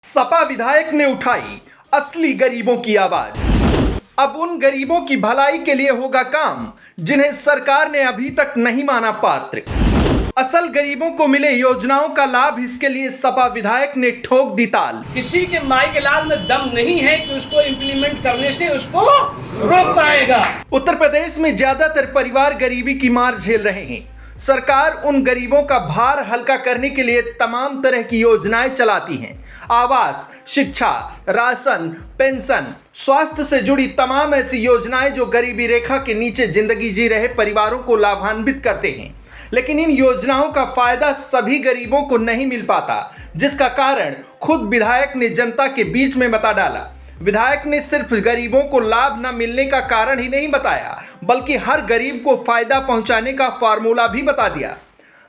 सपा विधायक ने उठाई असली गरीबों की आवाज। अब उन गरीबों की भलाई के लिए होगा काम जिन्हें सरकार ने अभी तक नहीं माना पात्र। असल गरीबों को मिले योजनाओं का लाभ, इसके लिए सपा विधायक ने ठोक दी ताल। किसी के माई के लाल में दम नहीं है कि उसको इम्प्लीमेंट करने से उसको रोक पाएगा। उत्तर प्रदेश में ज्यादातर परिवार गरीबी की मार झेल रहे हैं। सरकार उन गरीबों का भार हल्का करने के लिए तमाम तरह की योजनाएं चलाती हैं। आवास, शिक्षा, राशन, पेंशन, स्वास्थ्य से जुड़ी तमाम ऐसी योजनाएं जो गरीबी रेखा के नीचे जिंदगी जी रहे परिवारों को लाभान्वित करते हैं। लेकिन इन योजनाओं का फायदा सभी गरीबों को नहीं मिल पाता, जिसका कारण खुद विधायक ने जनता के बीच में बता डाला। विधायक ने सिर्फ गरीबों को लाभ न मिलने का कारण ही नहीं बताया, बल्कि हर गरीब को फायदा पहुंचाने का फार्मूला भी बता दिया।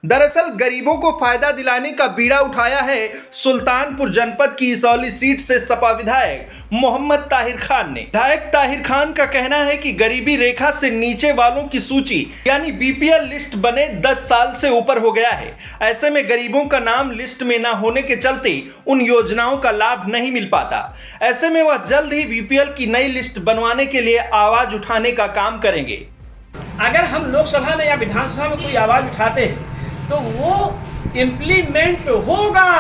दरअसल गरीबों को फायदा दिलाने का बीड़ा उठाया है सुल्तानपुर जनपद की इसौली सीट से सपा विधायक मोहम्मद ताहिर खान ने। विधायक ताहिर खान का कहना है कि गरीबी रेखा से नीचे वालों की सूची यानी बीपीएल लिस्ट बने 10 साल से ऊपर हो गया है। ऐसे में गरीबों का नाम लिस्ट में न होने के चलते उन योजनाओं का लाभ नहीं मिल पाता। ऐसे में वह जल्द ही बीपीएल की नई लिस्ट बनवाने के लिए आवाज उठाने का काम करेंगे। अगर हम लोकसभा में या विधानसभा में कोई आवाज उठाते हैं तो वो इम्प्लीमेंट होगा।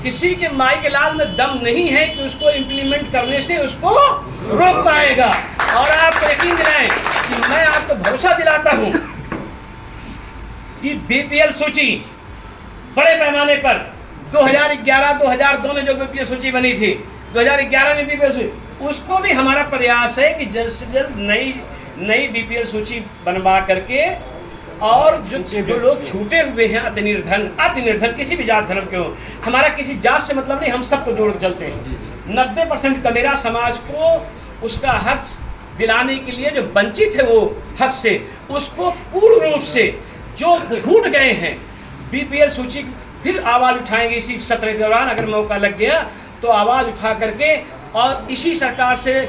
किसी के माई के लाल में दम नहीं है कि उसको इम्प्लीमेंट करने से उसको रोक पाएगा। और आपको यकीन दिलाएं कि मैं आपको भरोसा दिलाता हूं कि बीपीएल सूची बड़े पैमाने पर 2011-2002 में जो बीपीएल सूची बनी थी, 2011 में बीपीएल सूची, उसको भी हमारा प्रयास है कि जल्द से जल्द नई बीपीएल सूची बनवा करके और जो लोग छूटे हुए हैं अति निर्धन किसी भी जात धर्म के हो, हमारा किसी जात से मतलब नहीं, हम सबको जोड़ चलते हैं। 90% कमेरा समाज को उसका हक दिलाने के लिए जो वंचित है वो हक से, उसको पूर्ण रूप से जो छूट गए हैं बीपीएल सूची फिर आवाज उठाएंगे इसी सत्र के दौरान। अगर मौका लग गया तो आवाज उठा करके और इसी सरकार से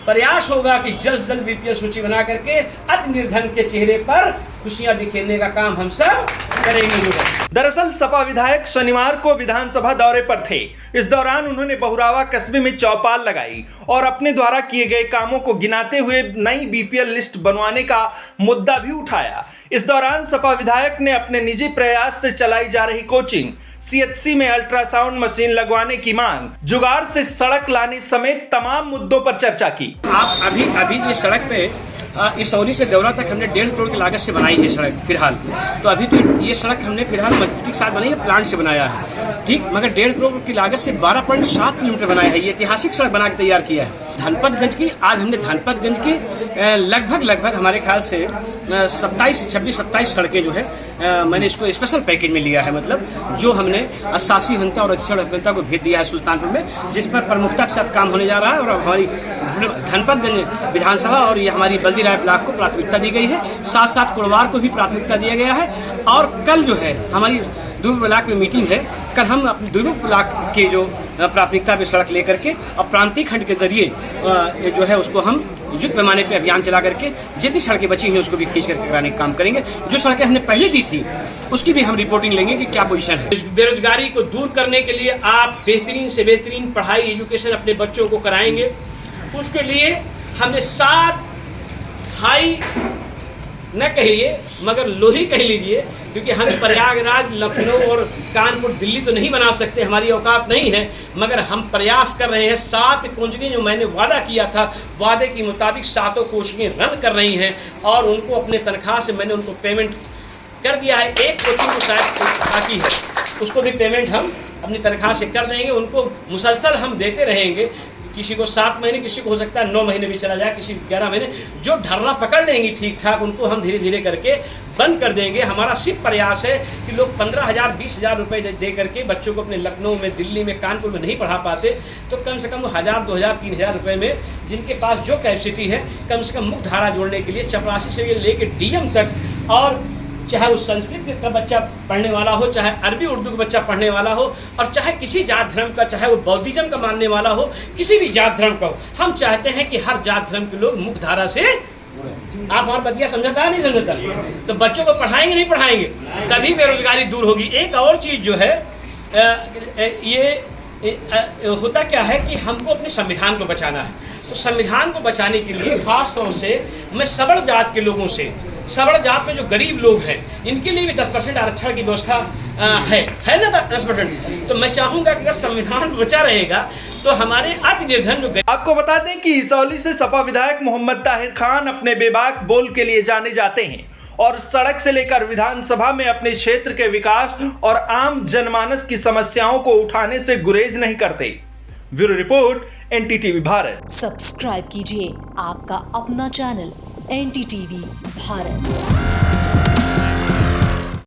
प्रयास होगा कि जल्द से जल्द बीपीएल सूची बना करके अति निर्धन के चेहरे पर खुशियां बिखेरने का काम हम सब करेंगे। दरअसल सपा विधायक शनिवार को विधानसभा दौरे पर थे। इस दौरान उन्होंने बहुरावा कस्बे में चौपाल लगाई और अपने द्वारा किए गए कामों को गिनाते हुए नई बीपीएल लिस्ट बनवाने का मुद्दा भी उठाया। इस दौरान सपा विधायक ने अपने निजी प्रयास से चलाई जा रही कोचिंग, सीएचसी में अल्ट्रासाउंड मशीन लगवाने की मांग, जुगाड़ से सड़क लाने समेत तमाम मुद्दों पर चर्चा की। आप अभी ये सड़क पे इसौली से देवरा तक हमने 1.5 करोड़ की लागत से बनाई है सड़क फिलहाल। तो अभी तो ये सड़क हमने फिलहाल मजबूती के साथ बनाई है, प्लांट से बनाया है, ठीक, मगर 1.5 करोड़ की लागत से 12.7 किलोमीटर बनाया है। ये ऐतिहासिक सड़क बना के तैयार किया है। धनपतगंज की आज हमने धनपतगंज की लगभग हमारे ख्याल से 26-27 सड़कें जो है मैंने इसको स्पेशल पैकेज में लिया है। मतलब जो हमने 88 अभियंता और अधीक्षण अभियंता को भेज दिया है सुल्तानपुर में, जिस पर प्रमुखता के साथ काम होने जा रहा है। और हमारी धनपतगंज विधानसभा और ये हमारी बल्दी राय ब्लॉक को प्राथमिकता दी गई है, साथ साथ कुड़वार को भी प्राथमिकता दिया गया है। और कल जो है हमारी दुर्ग ब्लॉक में मीटिंग है, कल हम अपनी दुर्ग ब्लॉक के जो प्राथमिकता पे सड़क लेकर के और प्रांतीय खंड के जरिए जो है उसको हम युद्ध पैमाने पे अभियान चला करके जितनी सड़कें बची हैं उसको भी खींच करके कराने का काम करेंगे। जो सड़कें हमने पहले दी थी उसकी भी हम रिपोर्टिंग लेंगे कि क्या पोजीशन है। बेरोजगारी को दूर करने के लिए आप बेहतरीन से बेहतरीन पढ़ाई एजुकेशन अपने बच्चों को कराएंगे। उसके लिए हमने 7 हाई न कहिए मगर लोही कह लीजिए, क्योंकि हम प्रयागराज, लखनऊ और कानपुर, दिल्ली तो नहीं बना सकते, हमारी औकात नहीं है, मगर हम प्रयास कर रहे हैं। 7 कोचिंगें जो मैंने वादा किया था, वादे के मुताबिक 7 कोचिंगें रन कर रही हैं और उनको अपने तनख्वाह से मैंने उनको पेमेंट कर दिया है। एक कोचिंग को शायद बाकी है, उसको भी पेमेंट हम अपनी तनख्वाह से कर देंगे। उनको मुसलसल हम देते रहेंगे, किसी को 7 महीने, किसी को हो सकता है 9 महीने भी चला जाए, किसी को 11 महीने। जो धरना पकड़ लेंगी ठीक ठाक उनको हम धीरे धीरे करके बंद कर देंगे। हमारा सिर्फ प्रयास है कि लोग 15,000 20,000 रुपये दे करके बच्चों को अपने लखनऊ में, दिल्ली में, कानपुर में नहीं पढ़ा पाते, तो कम से कम 1,000 2,000 3,000 रुपये में जिनके पास जो कैपेसिटी है, कम से कम मुख्य धारा जोड़ने के लिए चपरासी से लेकर डीएम तक, और चाहे वो संस्कृत का बच्चा पढ़ने वाला हो, चाहे अरबी उर्दू का बच्चा पढ़ने वाला हो, और चाहे किसी जात धर्म का, चाहे वो बौद्धिज्म का मानने वाला हो, किसी भी जात धर्म का हो, हम चाहते हैं कि हर जात धर्म के लोग मुख्य धारा से। आप हमारा बतिया समझता है नहीं समझता? तो बच्चों को पढ़ाएंगे नहीं पढ़ाएंगे तभी बेरोजगारी दूर होगी। एक और चीज़ जो है ये होता क्या है कि हमको अपने संविधान को बचाना है। तो संविधान को बचाने के लिए खास तौर से मैं सबड़ जात के लोगों से, सबड़ जात में जो गरीब लोग हैं, इनके लिए भी 10% आरक्षण की व्यवस्था है ना 10%। तो मैं चाहूँगा कि अगर संविधान बचा रहेगा तो हमारे अति निर्धन जो आपको बता दें कि इसौली से सपा विधायक मोहम्मद ताहिर खान अपने बेबाक बोल के लिए जाने जाते हैं और सड़क से लेकर विधानसभा में अपने क्षेत्र के विकास और आम जनमानस की समस्याओं को उठाने से गुरेज नहीं करते। Bureau report, NTTV Bharat. Subscribe कीजिए आपका अपना चैनल NTTV भारत।